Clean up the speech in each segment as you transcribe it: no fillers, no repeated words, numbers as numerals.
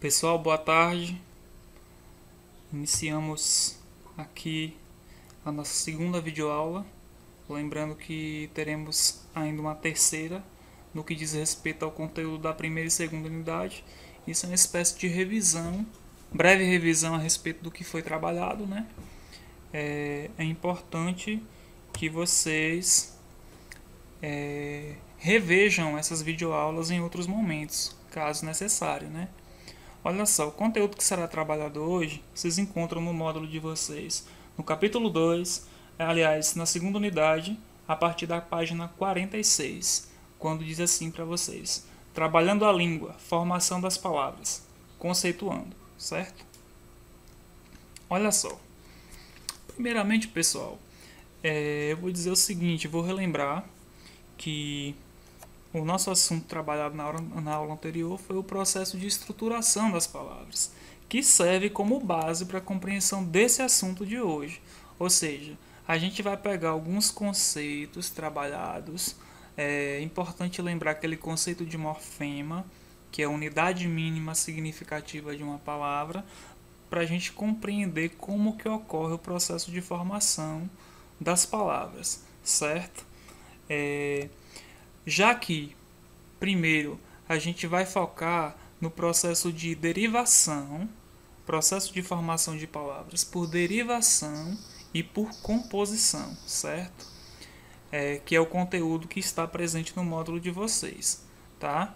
Pessoal, boa tarde. Iniciamos aqui a nossa segunda videoaula. Lembrando que teremos ainda uma terceira no que diz respeito ao conteúdo da primeira e segunda unidade. Isso é uma espécie de revisão, breve revisão a respeito do que foi trabalhado, né? É importante que vocês revejam essas videoaulas em outros momentos, caso necessário, né? Olha só, o conteúdo que será trabalhado hoje, vocês encontram no módulo de vocês, no capítulo 2, aliás, na segunda unidade, a partir da página 46, quando diz assim para vocês: trabalhando a língua, formação das palavras, conceituando, certo? Olha só, primeiramente, pessoal, eu vou dizer o seguinte, vou relembrar que o nosso assunto trabalhado na aula anterior foi o processo de estruturação das palavras, que serve como base para a compreensão desse assunto de hoje. Ou seja, a gente vai pegar alguns conceitos trabalhados. É importante lembrar aquele conceito de morfema, que é a unidade mínima significativa de uma palavra, para a gente compreender como que ocorre o processo de formação das palavras, certo? Já que, primeiro, a gente vai focar no processo de derivação, processo de formação de palavras por derivação e por composição, certo? Que é o conteúdo que está presente no módulo de vocês, tá?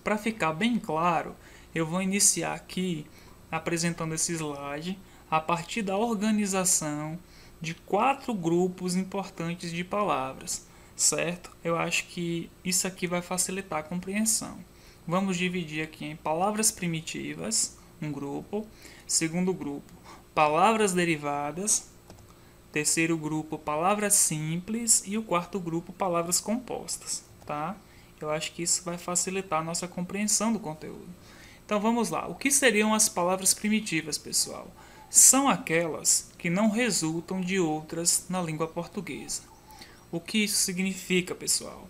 Para ficar bem claro, eu vou iniciar aqui apresentando esse slide a partir da organização de 4 grupos importantes de palavras, certo? Eu acho que isso aqui vai facilitar a compreensão. Vamos dividir aqui em palavras primitivas, um grupo. Segundo grupo, palavras derivadas. Terceiro grupo, palavras simples. E o quarto grupo, palavras compostas, tá? Eu acho que isso vai facilitar a nossa compreensão do conteúdo. Então vamos lá. O que seriam as palavras primitivas, pessoal? São aquelas que não resultam de outras na língua portuguesa. O que isso significa, pessoal?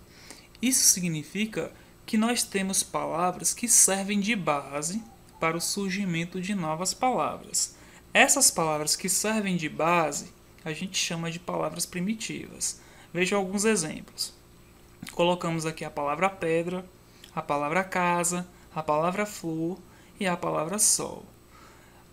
Isso significa que nós temos palavras que servem de base para o surgimento de novas palavras. Essas palavras que servem de base, a gente chama de palavras primitivas. Veja alguns exemplos. Colocamos aqui a palavra pedra, a palavra casa, a palavra flor e a palavra sol.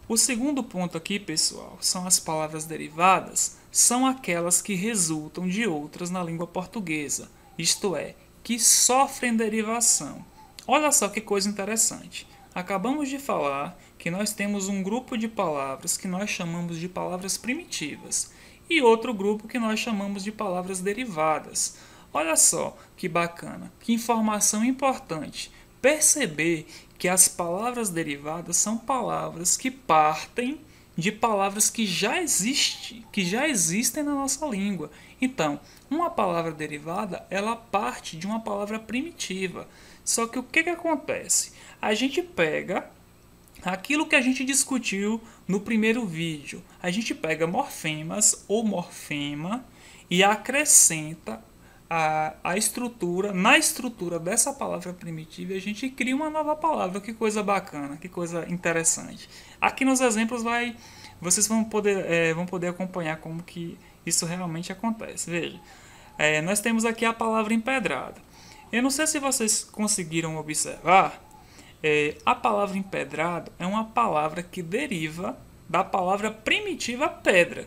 O segundo ponto aqui, pessoal, são as palavras derivadas, são aquelas que resultam de outras na língua portuguesa, isto é, que sofrem derivação. Olha só que coisa interessante. Acabamos de falar que nós temos um grupo de palavras que nós chamamos de palavras primitivas e outro grupo que nós chamamos de palavras derivadas. Olha só que bacana, que informação importante. Perceber que as palavras derivadas são palavras que partem de palavras que já existem na nossa língua. Então, uma palavra derivada, ela parte de uma palavra primitiva. Só que o que acontece? A gente pega aquilo que a gente discutiu no primeiro vídeo. A gente pega morfemas ou morfema e acrescenta a estrutura, na estrutura dessa palavra primitiva, a gente cria uma nova palavra. Que coisa bacana, que coisa interessante. Aqui nos exemplos vocês vão poder acompanhar como que isso realmente acontece. Veja, nós temos aqui a palavra empedrada. Eu não sei se vocês conseguiram observar, a palavra empedrado é uma palavra que deriva da palavra primitiva pedra.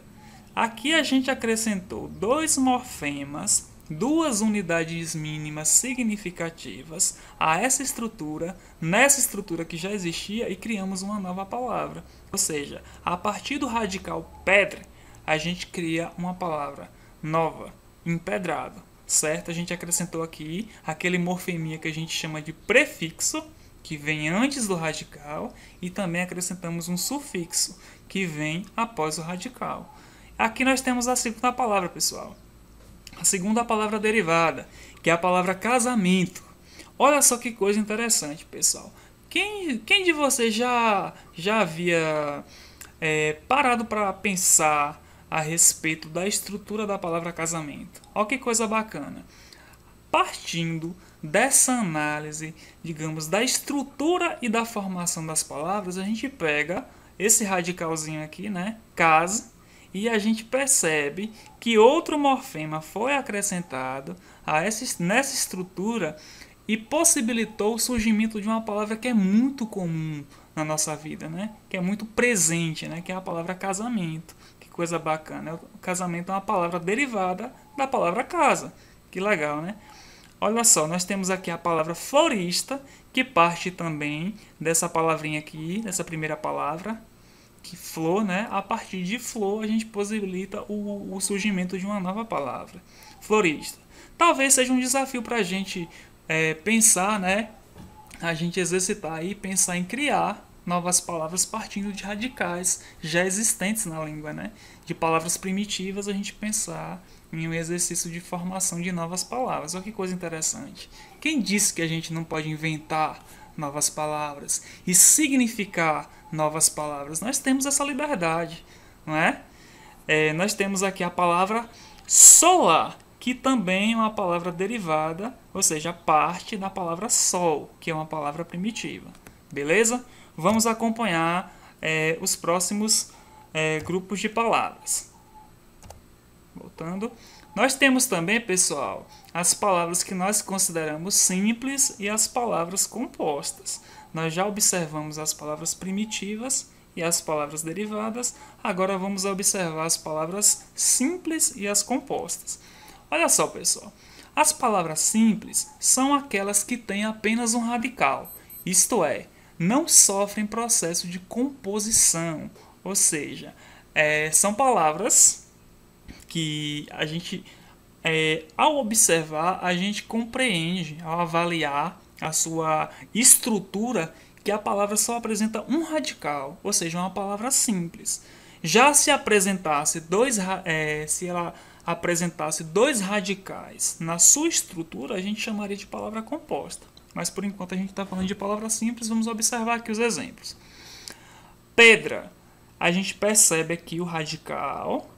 Aqui a gente acrescentou 2 morfemas, 2 unidades mínimas significativas a essa estrutura, nessa estrutura que já existia, e criamos uma nova palavra. Ou seja, a partir do radical pedra, a gente cria uma palavra nova, empedrado, certo? A gente acrescentou aqui aquele morfeminha que a gente chama de prefixo, que vem antes do radical, e também acrescentamos um sufixo, que vem após o radical. Aqui nós temos a segunda palavra, pessoal. A segunda palavra derivada, que é a palavra casamento. Olha só que coisa interessante, pessoal. Quem de vocês já havia parado para pensar a respeito da estrutura da palavra casamento? Olha que coisa bacana. Partindo dessa análise, digamos, da estrutura e da formação das palavras, a gente pega esse radicalzinho aqui, né, casa, e a gente percebe que outro morfema foi acrescentado nessa estrutura e possibilitou o surgimento de uma palavra que é muito comum na nossa vida, né? Que é muito presente, né? Que é a palavra casamento. Que coisa bacana. O casamento é uma palavra derivada da palavra casa. Que legal, né? Olha só, nós temos aqui a palavra florista, que parte também dessa palavrinha aqui, dessa primeira palavra, que flor, né? A partir de flor a gente possibilita o surgimento de uma nova palavra. Florista. Talvez seja um desafio para a gente pensar, né? A gente exercitar e pensar em criar novas palavras partindo de radicais já existentes na língua, né? De palavras primitivas a gente pensar em um exercício de formação de novas palavras. Olha que coisa interessante. Quem disse que a gente não pode inventar novas palavras e significar novas palavras? Nós temos essa liberdade, não é? Nós temos aqui a palavra solar, que também é uma palavra derivada, ou seja, parte da palavra sol, que é uma palavra primitiva. Beleza? Vamos acompanhar os próximos grupos de palavras. Voltando. Nós temos também, pessoal, as palavras que nós consideramos simples e as palavras compostas. Nós já observamos as palavras primitivas e as palavras derivadas. Agora vamos observar as palavras simples e as compostas. Olha só, pessoal. As palavras simples são aquelas que têm apenas um radical, isto é, não sofrem processo de composição, ou seja, são palavras que a gente, ao observar, a gente compreende, ao avaliar a sua estrutura, que a palavra só apresenta um radical, ou seja, uma palavra simples. Já se apresentasse se ela apresentasse dois radicais na sua estrutura, a gente chamaria de palavra composta. Mas por enquanto a gente está falando de palavra simples, vamos observar aqui os exemplos. Pedra, a gente percebe aqui o radical,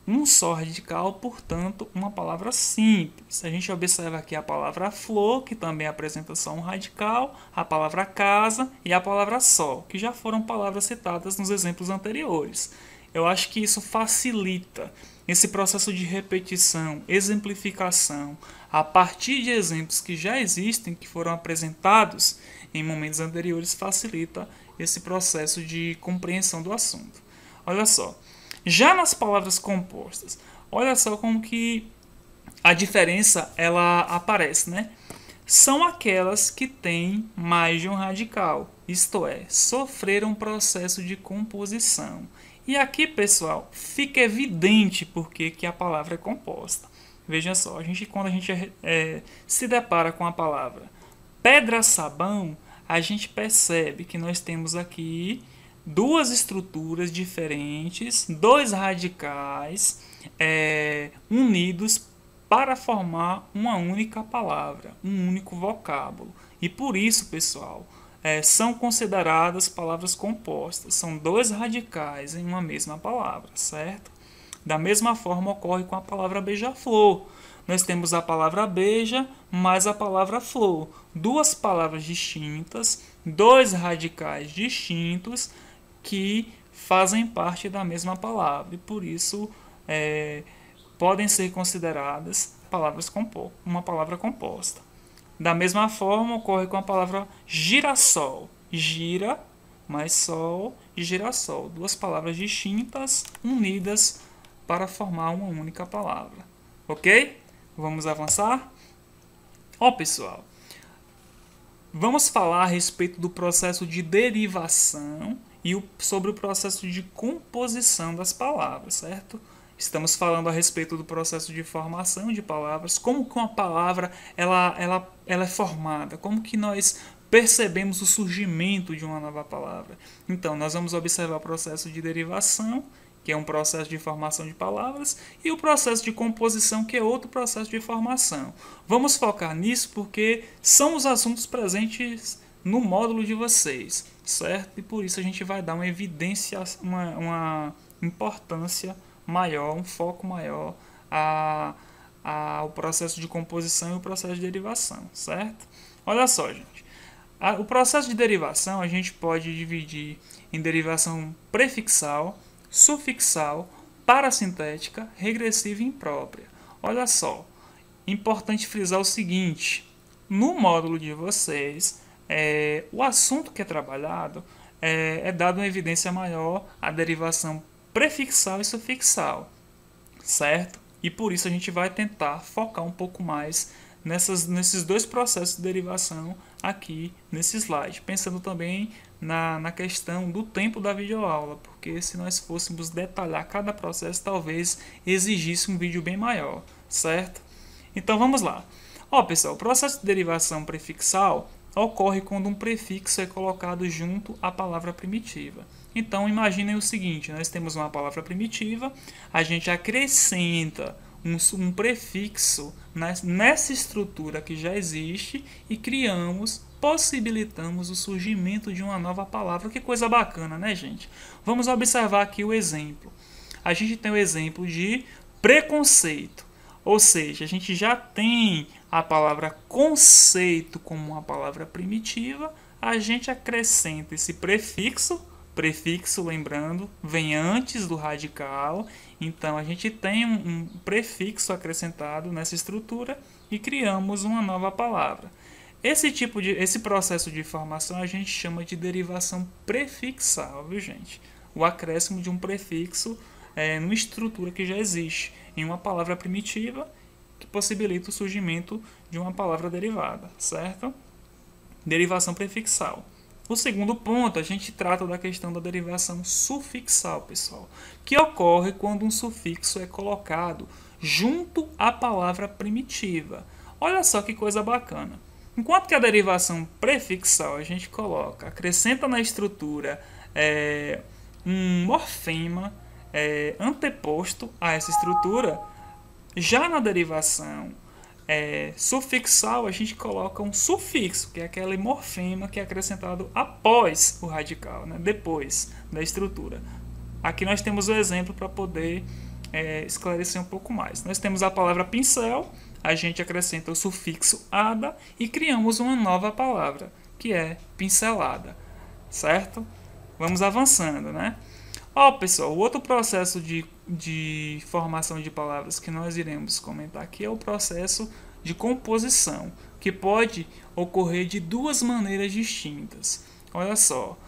um só radical, portanto, uma palavra simples. A gente observa aqui a palavra flor, que também apresenta só um radical, a palavra casa e a palavra sol, que já foram palavras citadas nos exemplos anteriores. Eu acho que isso facilita esse processo de repetição, exemplificação, a partir de exemplos que já existem, que foram apresentados em momentos anteriores, facilita esse processo de compreensão do assunto. Olha só. Já nas palavras compostas, olha só como que a diferença ela aparece, né? São aquelas que têm mais de um radical, isto é, sofreram um processo de composição. E aqui, pessoal, fica evidente porque que a palavra é composta. Veja só, quando a gente se depara com a palavra pedra-sabão, a gente percebe que nós temos aqui duas estruturas diferentes, dois radicais unidos para formar uma única palavra, um único vocábulo. E por isso, pessoal, são consideradas palavras compostas. São dois radicais em uma mesma palavra, certo? Da mesma forma ocorre com a palavra beija-flor. Nós temos a palavra beija mais a palavra flor. Duas palavras distintas, dois radicais distintos, que fazem parte da mesma palavra e por isso podem ser consideradas uma palavra composta. Da mesma forma ocorre com a palavra girassol. Gira mais sol e girassol. Duas palavras distintas unidas para formar uma única palavra. Ok? Vamos avançar? Pessoal, vamos falar a respeito do processo de derivação e sobre o processo de composição das palavras, certo? Estamos falando a respeito do processo de formação de palavras, como que uma palavra ela é formada, como que nós percebemos o surgimento de uma nova palavra. Então, nós vamos observar o processo de derivação, que é um processo de formação de palavras, e o processo de composição, que é outro processo de formação. Vamos focar nisso porque são os assuntos presentes no módulo de vocês, certo? E por isso a gente vai dar uma evidência, uma importância maior, um foco maior o processo de composição e o processo de derivação, certo? Olha só, gente. O processo de derivação a gente pode dividir em derivação prefixal, sufixal, parasintética, regressiva e imprópria. Olha só, importante frisar o seguinte: no módulo de vocês, o assunto que é trabalhado é dado uma evidência maior à derivação prefixal e sufixal, certo? E por isso a gente vai tentar focar um pouco mais nesses dois processos de derivação aqui nesse slide, pensando também na questão do tempo da videoaula, porque se nós fôssemos detalhar cada processo, talvez exigisse um vídeo bem maior, certo? Então vamos lá. Ó, pessoal, o processo de derivação prefixal ocorre quando um prefixo é colocado junto à palavra primitiva. Então imaginem o seguinte: nós temos uma palavra primitiva, a gente acrescenta um prefixo nessa estrutura que já existe e possibilitamos o surgimento de uma nova palavra. Que coisa bacana, né, gente? Vamos observar aqui o exemplo. A gente tem o exemplo de preconceito, ou seja, a gente já tem a palavra conceito como uma palavra primitiva, a gente acrescenta esse prefixo. Prefixo, lembrando, vem antes do radical, então a gente tem um prefixo acrescentado nessa estrutura e criamos uma nova palavra. Esse processo de formação a gente chama de derivação prefixal, viu, gente? O acréscimo de um prefixo numa estrutura que já existe em uma palavra primitiva que possibilita o surgimento de uma palavra derivada, certo? Derivação prefixal. O segundo ponto, a gente trata da questão da derivação sufixal, pessoal, que ocorre quando um sufixo é colocado junto à palavra primitiva. Olha só que coisa bacana. Enquanto que a derivação prefixal a gente acrescenta na estrutura um morfema anteposto a essa estrutura, já na derivação sufixal a gente coloca um sufixo, que é aquele morfema que é acrescentado após o radical, né? Depois da estrutura. Aqui nós temos o exemplo para poder esclarecer um pouco mais. Nós temos a palavra pincel, a gente acrescenta o sufixo ada e criamos uma nova palavra, que é pincelada, certo? Vamos avançando, né? Ó, pessoal, o outro processo de formação de palavras que nós iremos comentar aqui é o processo de composição, que pode ocorrer de duas maneiras distintas. Olha só,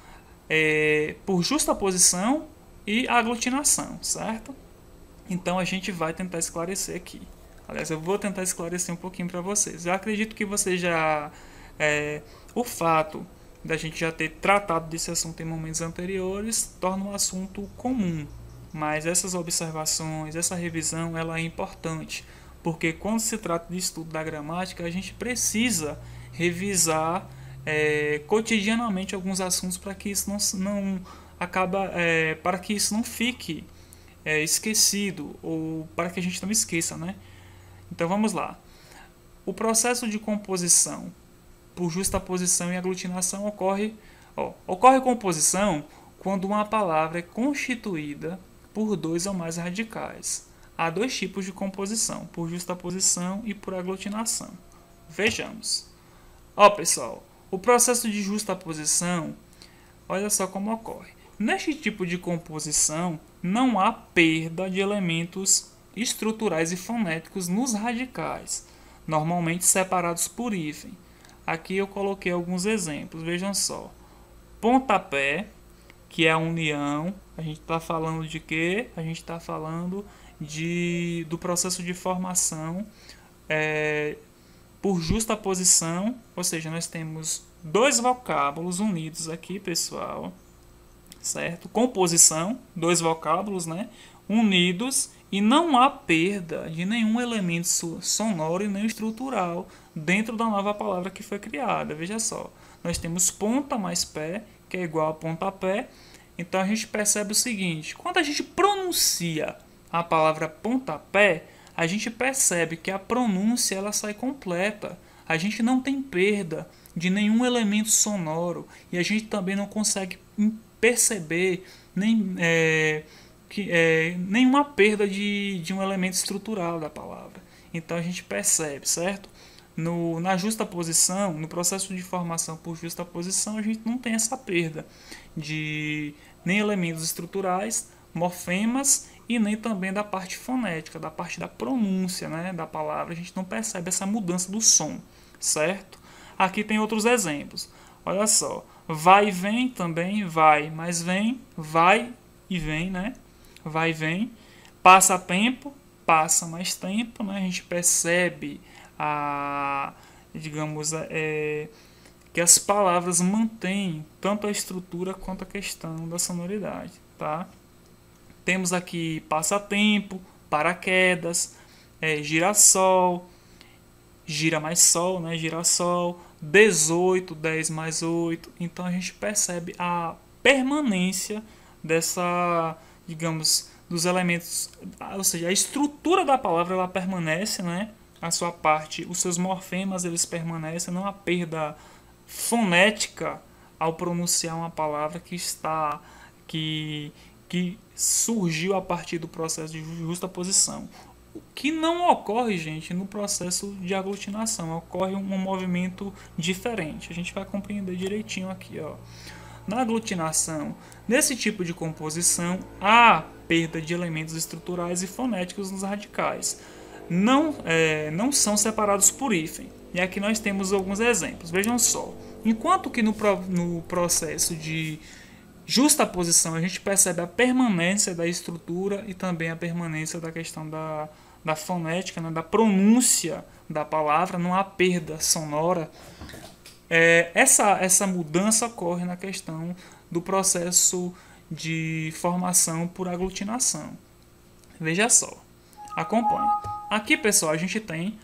por justaposição e aglutinação, certo? Então a gente vai tentar esclarecer aqui. Aliás, eu vou tentar esclarecer um pouquinho para vocês. Eu acredito que vocês já... o fato da gente já ter tratado desse assunto em momentos anteriores torna um assunto comum, mas essas observações, essa revisão, ela é importante, porque quando se trata de estudo da gramática, a gente precisa revisar cotidianamente alguns assuntos para que isso para que isso não fique esquecido, ou para que a gente não esqueça, né? Então vamos lá. O processo de composição por justaposição e aglutinação ocorre composição quando uma palavra é constituída por dois ou mais radicais. Há dois tipos de composição, por justaposição e por aglutinação. Vejamos. Pessoal, o processo de justaposição, olha só como ocorre. Neste tipo de composição, não há perda de elementos estruturais e fonéticos nos radicais, normalmente separados por hífen. Aqui eu coloquei alguns exemplos, vejam só. Pontapé, que é a união, a gente está falando de quê? A gente está falando do processo de formação por justaposição, ou seja, nós temos dois vocábulos unidos aqui, pessoal, certo? Composição, dois vocábulos, né? Unidos, e não há perda de nenhum elemento sonoro e nem estrutural dentro da nova palavra que foi criada. Veja só, nós temos ponta mais pé, que é igual a pontapé. Então a gente percebe o seguinte: quando a gente pronuncia a palavra pontapé, a gente percebe que a pronúncia ela sai completa. A gente não tem perda de nenhum elemento sonoro e a gente também não consegue perceber nenhuma perda de um elemento estrutural da palavra. Então a gente percebe, certo? Na justaposição, no processo de formação por justaposição, a gente não tem essa perda de nem elementos estruturais, morfemas e nem também da parte fonética, da parte da pronúncia, né, da palavra. A gente não percebe essa mudança do som, certo? Aqui tem outros exemplos. Olha só, vai e vem também, vai, mas vem, vai e vem, né? Vai e vem. Passa tempo, passa mais tempo, né? A gente percebe digamos, que as palavras mantêm tanto a estrutura quanto a questão da sonoridade, tá? Temos aqui passatempo, paraquedas, girassol, gira mais sol, né? Girassol, 18, 10 mais 8. Então a gente percebe a permanência dessa, digamos, dos elementos, ou seja, a estrutura da palavra ela permanece, né? A sua parte, os seus morfemas eles permanecem, não há perda fonética ao pronunciar uma palavra que surgiu a partir do processo de justaposição. O que não ocorre, gente, no processo de aglutinação, ocorre um movimento diferente. A gente vai compreender direitinho aqui, ó. Na aglutinação, nesse tipo de composição, há perda de elementos estruturais e fonéticos nos radicais. Não são separados por hífen. E aqui nós temos alguns exemplos. Vejam só. Enquanto que no processo de justaposição a gente percebe a permanência da estrutura e também a permanência da questão da fonética, né, da pronúncia da palavra, não há perda sonora. Essa mudança ocorre na questão do processo de formação por aglutinação. Veja só, acompanhe. Aqui, pessoal, a gente tem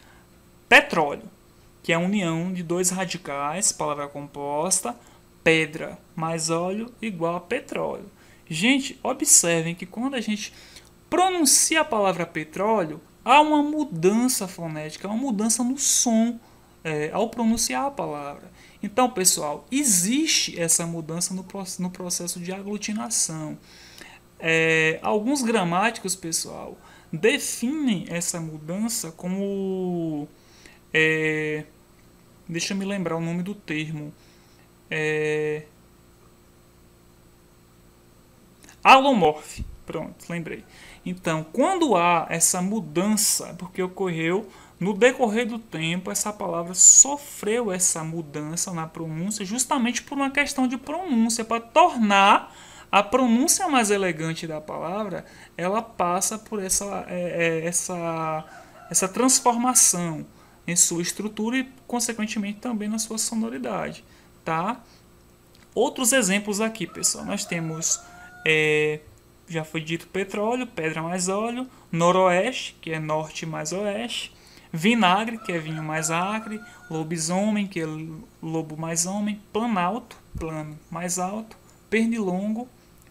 petróleo, que é a união de dois radicais, palavra composta, pedra mais óleo igual a petróleo. Gente, observem que quando a gente pronuncia a palavra petróleo, há uma mudança fonética, há uma mudança no som ao pronunciar a palavra. Então, pessoal, existe essa mudança no processo de aglutinação. Alguns gramáticos, pessoal, definem essa mudança como... deixa eu me lembrar o nome do termo. Alomorfe. Pronto, lembrei. Então, quando há essa mudança, porque ocorreu no decorrer do tempo, essa palavra sofreu essa mudança na pronúncia justamente por uma questão de pronúncia, para tornar a pronúncia mais elegante da palavra, ela passa por essa transformação em sua estrutura e, consequentemente, também na sua sonoridade, tá? Outros exemplos aqui, pessoal. Nós temos, já foi dito, petróleo, pedra mais óleo, noroeste, que é norte mais oeste, vinagre, que é vinho mais acre, lobisomem, que é lobo mais homem, planalto, plano mais alto, pernilongo,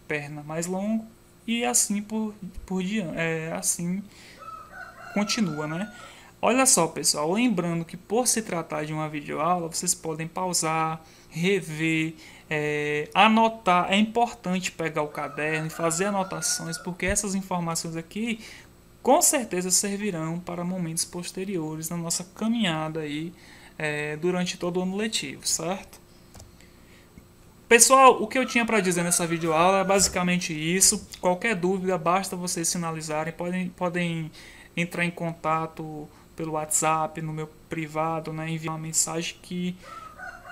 perna mais longo, e assim por diante, assim continua, né? Olha só, pessoal, lembrando que por se tratar de uma videoaula, vocês podem pausar, rever, anotar. É importante pegar o caderno e fazer anotações, porque essas informações aqui com certeza servirão para momentos posteriores na nossa caminhada aí, durante todo o ano letivo, certo? Pessoal, o que eu tinha para dizer nessa videoaula é basicamente isso. Qualquer dúvida, basta vocês sinalizarem. Podem entrar em contato pelo WhatsApp, no meu privado, né, enviar uma mensagem que,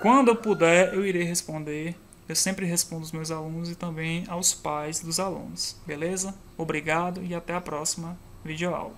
quando eu puder, eu irei responder. Eu sempre respondo aos meus alunos e também aos pais dos alunos. Beleza? Obrigado e até a próxima videoaula.